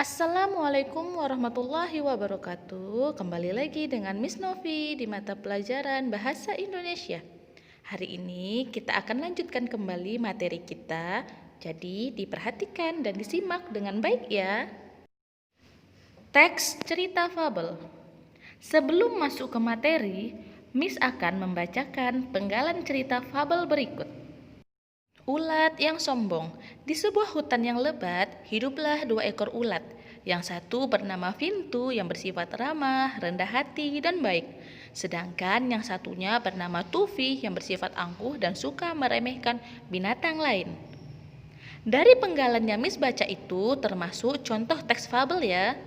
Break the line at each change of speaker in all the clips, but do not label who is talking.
Assalamualaikum warahmatullahi wabarakatuh. Kembali lagi dengan Miss Novi di mata pelajaran Bahasa Indonesia. Hari ini kita akan lanjutkan kembali materi kita. Jadi diperhatikan dan disimak dengan baik ya. Teks cerita fabel. Sebelum masuk ke materi, Miss akan membacakan penggalan cerita fabel berikut. Ulat yang sombong. Di sebuah hutan yang lebat, hiduplah dua ekor ulat. Yang satu bernama Vintu yang bersifat ramah, rendah hati, dan baik. Sedangkan yang satunya bernama Tufi yang bersifat angkuh dan suka meremehkan binatang lain. Dari penggalannya Miss baca itu termasuk contoh teks fabel ya.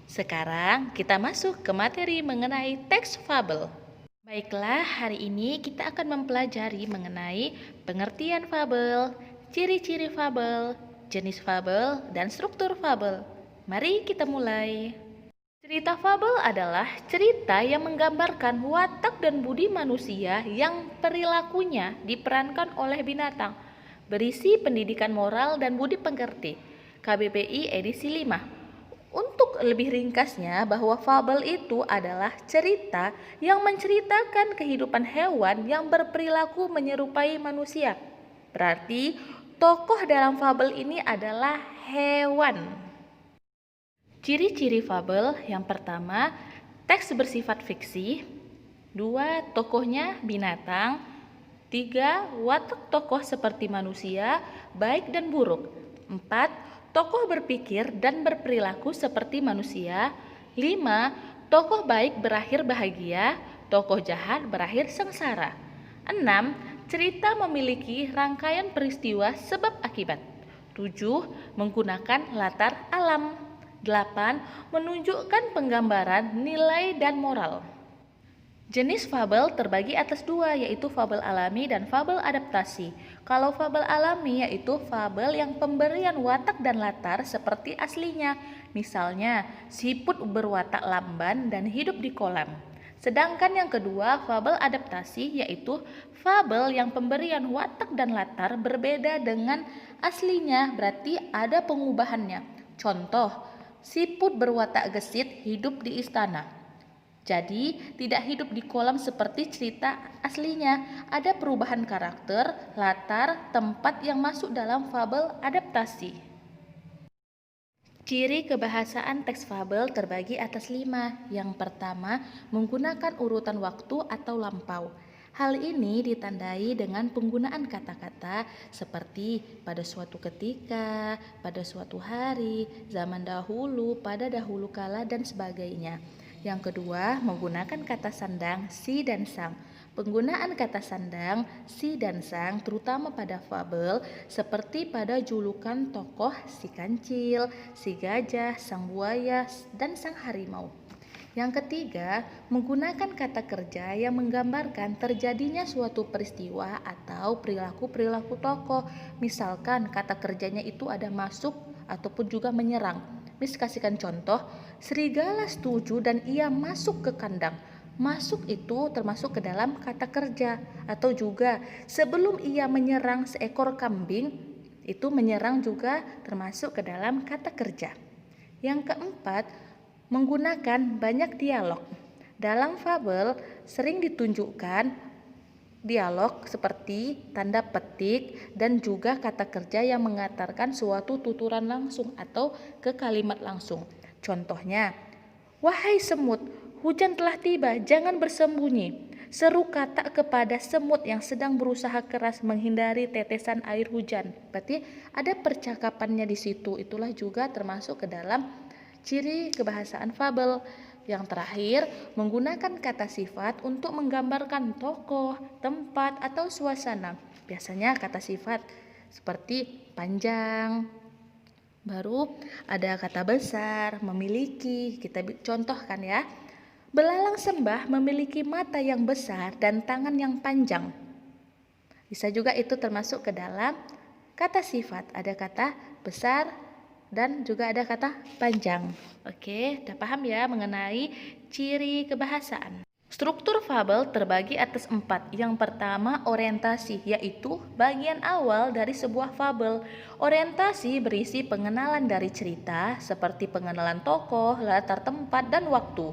Sekarang kita masuk ke materi mengenai teks fabel. Baiklah, hari ini kita akan mempelajari mengenai pengertian fabel, ciri-ciri fabel, jenis fabel, dan struktur fabel. Mari kita mulai. Cerita fabel adalah cerita yang menggambarkan watak dan budi manusia yang perilakunya diperankan oleh binatang, berisi pendidikan moral dan budi pekerti. KBBI edisi 5. Untuk lebih ringkasnya, bahwa fabel itu adalah cerita yang menceritakan kehidupan hewan yang berperilaku menyerupai manusia. Berarti tokoh dalam fabel ini adalah hewan. Ciri-ciri fabel yang pertama, teks bersifat fiksi. 2. Tokohnya binatang. 3. Watak tokoh seperti manusia, baik dan buruk. 4. Tokoh berpikir dan berperilaku seperti manusia. 5. Tokoh baik berakhir bahagia, tokoh jahat berakhir sengsara. 6. Cerita memiliki rangkaian peristiwa sebab akibat. 7. Menggunakan latar alam. 8. Menunjukkan penggambaran nilai dan moral. Jenis fabel terbagi atas dua, yaitu fabel alami dan fabel adaptasi. Kalau fabel alami yaitu fabel yang pemberian watak dan latar seperti aslinya. Misalnya, siput berwatak lamban dan hidup di kolam. Sedangkan yang kedua, fabel adaptasi yaitu fabel yang pemberian watak dan latar berbeda dengan aslinya, berarti ada pengubahannya. Contoh, siput berwatak gesit hidup di istana. Jadi, tidak hidup di kolam seperti cerita aslinya. Ada perubahan karakter, latar, tempat yang masuk dalam fabel adaptasi. Ciri kebahasaan teks fabel terbagi atas 5. Yang pertama, menggunakan urutan waktu atau lampau. Hal ini ditandai dengan penggunaan kata-kata seperti pada suatu ketika, pada suatu hari, zaman dahulu, pada dahulu kala, dan sebagainya. Yang kedua, menggunakan kata sandang si dan sang. Penggunaan kata sandang si dan sang terutama pada fabel seperti pada julukan tokoh si kancil, si gajah, sang buaya, dan sang harimau. Yang ketiga, menggunakan kata kerja yang menggambarkan terjadinya suatu peristiwa atau perilaku-perilaku tokoh. Misalkan kata kerjanya itu ada masuk ataupun juga menyerang. Miss kasihkan contoh, serigala setuju dan ia masuk ke kandang. Masuk itu termasuk ke dalam kata kerja. Atau juga sebelum ia menyerang seekor kambing, itu menyerang juga termasuk ke dalam kata kerja. Yang keempat, menggunakan banyak dialog. Dalam fabel sering ditunjukkan dialog seperti tanda petik dan juga kata kerja yang mengantarkan suatu tuturan langsung atau ke kalimat langsung. Contohnya, wahai semut, hujan telah tiba, jangan bersembunyi. Seru kata kepada semut yang sedang berusaha keras menghindari tetesan air hujan. Berarti ada percakapannya di situ. Itulah juga termasuk ke dalam ciri kebahasaan fabel. Yang terakhir, menggunakan kata sifat untuk menggambarkan tokoh, tempat, atau suasana. Biasanya kata sifat seperti panjang. Baru ada kata besar, memiliki. Kita contohkan ya. Belalang sembah memiliki mata yang besar dan tangan yang panjang. Bisa juga itu termasuk ke dalam kata sifat. Ada kata besar dan juga ada kata panjang. Oke, udah paham ya mengenai ciri kebahasaan. Struktur fabel terbagi atas 4. Yang pertama, orientasi, yaitu bagian awal dari sebuah fabel. Orientasi berisi pengenalan dari cerita, seperti pengenalan tokoh, latar tempat, dan waktu.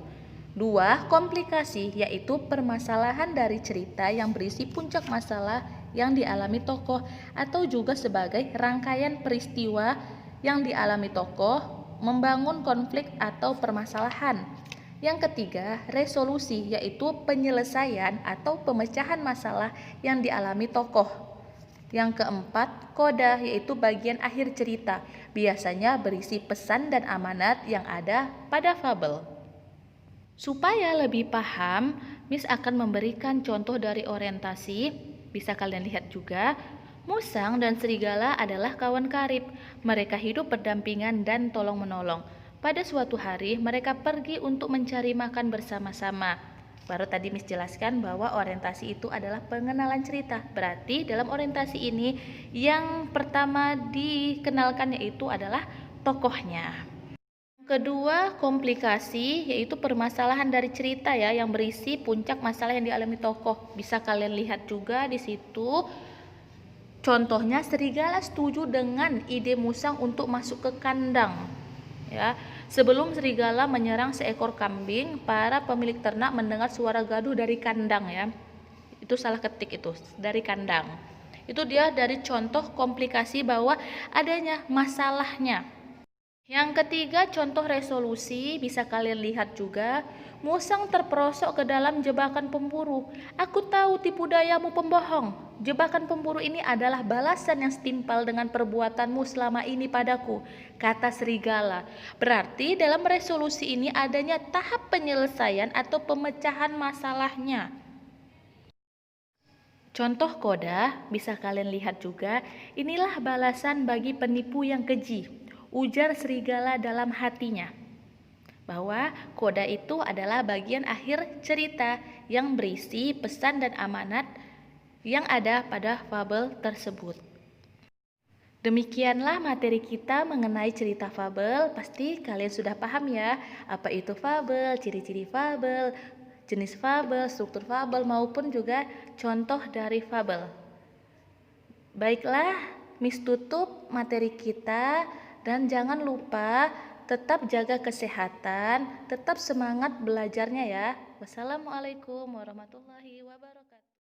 2. Komplikasi, yaitu permasalahan dari cerita yang berisi puncak masalah yang dialami tokoh, atau juga sebagai rangkaian peristiwa yang dialami tokoh, membangun konflik atau permasalahan. Yang ketiga, resolusi, yaitu penyelesaian atau pemecahan masalah yang dialami tokoh. Yang keempat, koda, yaitu bagian akhir cerita, biasanya berisi pesan dan amanat yang ada pada fabel. Supaya lebih paham, Miss akan memberikan contoh dari orientasi. Bisa kalian lihat juga. Musang dan serigala adalah kawan karib. Mereka hidup berdampingan dan tolong-menolong. Pada suatu hari, mereka pergi untuk mencari makan bersama-sama. Baru tadi Miss jelaskan bahwa orientasi itu adalah pengenalan cerita. Berarti dalam orientasi ini yang pertama dikenalkan yaitu adalah tokohnya. Kedua, komplikasi, yaitu permasalahan dari cerita ya yang berisi puncak masalah yang dialami tokoh. Bisa kalian lihat juga di situ. Contohnya, serigala setuju dengan ide musang untuk masuk ke kandang. Ya, sebelum serigala menyerang seekor kambing, para pemilik ternak mendengar suara gaduh dari kandang ya. Itu salah ketik itu, dari kandang. Itu dia dari contoh komplikasi bahwa adanya masalahnya. Yang ketiga, contoh resolusi, bisa kalian lihat juga. Musang terperosok ke dalam jebakan pemburu. Aku tahu tipu dayamu pembohong. Jebakan pemburu ini adalah balasan yang setimpal dengan perbuatanmu selama ini padaku, kata serigala. Berarti dalam resolusi ini adanya tahap penyelesaian atau pemecahan masalahnya. Contoh koda, bisa kalian lihat juga. Inilah balasan bagi penipu yang keji, ujar serigala dalam hatinya. Bahwa koda itu adalah bagian akhir cerita yang berisi pesan dan amanat yang ada pada fabel tersebut. Demikianlah materi kita mengenai cerita fabel. Pasti kalian sudah paham ya, apa itu fabel, ciri-ciri fabel, jenis fabel, struktur fabel maupun juga contoh dari fabel. Baiklah, Miss tutup materi kita. Dan jangan lupa tetap jaga kesehatan, tetap semangat belajarnya ya. Wassalamualaikum warahmatullahi wabarakatuh.